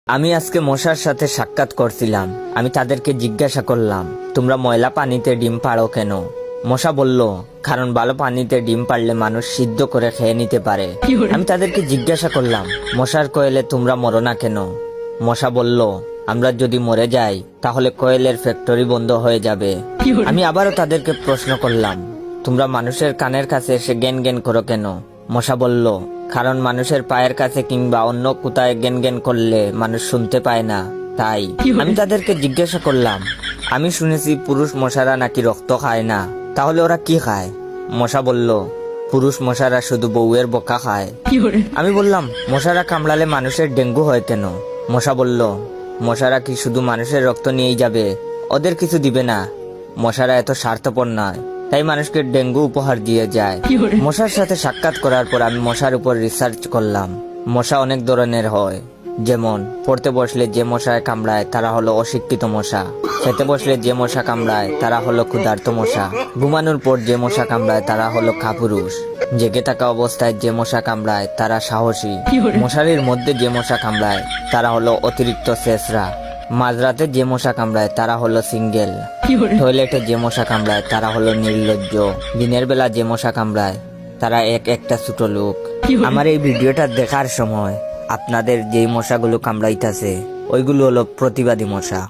আমি আজকে মশার সাথে সাক্ষাৎ করছিলাম। আমি তাদেরকে জিজ্ঞাসা করলাম, তোমরা ময়লা পানিতে ডিম পাড়ো কেন? মশা বলল, কারণ ভালো পানিতে ডিম পারলে মানুষ সিদ্ধ করে খেয়ে নিতে পারে। আমি তাদেরকে জিজ্ঞাসা করলাম, মশার কোয়েলে তোমরা মরো না কেন? মশা বলল, আমরা যদি মরে যাই তাহলে কোয়েলের ফ্যাক্টরি বন্ধ হয়ে যাবে। আমি আবারও তাদেরকে প্রশ্ন করলাম, তোমরা মানুষের কানের কাছে এসে জ্ঞান জ্ঞান করো কেন? মশা বলল, কারণ মানুষের পায়ের কাছে কিংবা অন্য কোথায় জ্ঞান জ্ঞান করলে মানুষ শুনতে পায় না, তাই। আমি তাদেরকে জিজ্ঞাসা করলাম, আমি শুনেছি পুরুষ মশারা নাকি রক্ত খায় না, তাহলে ওরা কি খায়? মশা বলল, পুরুষ মশারা শুধু বউয়ের বোকা খায়। আমি বললাম, মশারা কামড়ালে মানুষের ডেঙ্গু হয় কেন? মশা বলল, মশারা কি শুধু মানুষের রক্ত নিয়েই যাবে, ওদের কিছু দিবে না। মশারা এত স্বার্থপর নয়, তাই মানুষকে ডেঙ্গু উপহার দিয়ে যায়। মশার সাথে সাক্ষাৎ করার পর আমি মশার উপর রিসার্চ করলাম। মশা অনেক ধরনের হয়, যেমন পড়তে বসলে যে মশায় কামড়ায় তারা হলো অশিক্ষিত মশা, খেতে বসলে যে মশা কামড়ায় তারা হলো ক্ষুধার্ত মশা, ঘুমানোর পর যে মশা কামড়ায় তারা হলো কাপুরুষ, জেগে থাকা অবস্থায় যে মশা কামড়ায় তারা সাহসী, মশারির মধ্যে যে মশা কামড়ায় তারা হলো অতিরিক্ত শেষরা, মাঝরাতে যে মশা কামড়ায় তারা হলো সিঙ্গেল, টয়লেটে যে মশা কামড়ায় তারা হলো নির্লজ্জ, দিনের বেলা যে মশা কামড়ায় তারা একটা ছোট লোক। আমার এই ভিডিওটা দেখার সময় আপনাদের যেই মশাগুলো কামড়াইতেছে ওইগুলো হলো প্রতিবাদী মশা।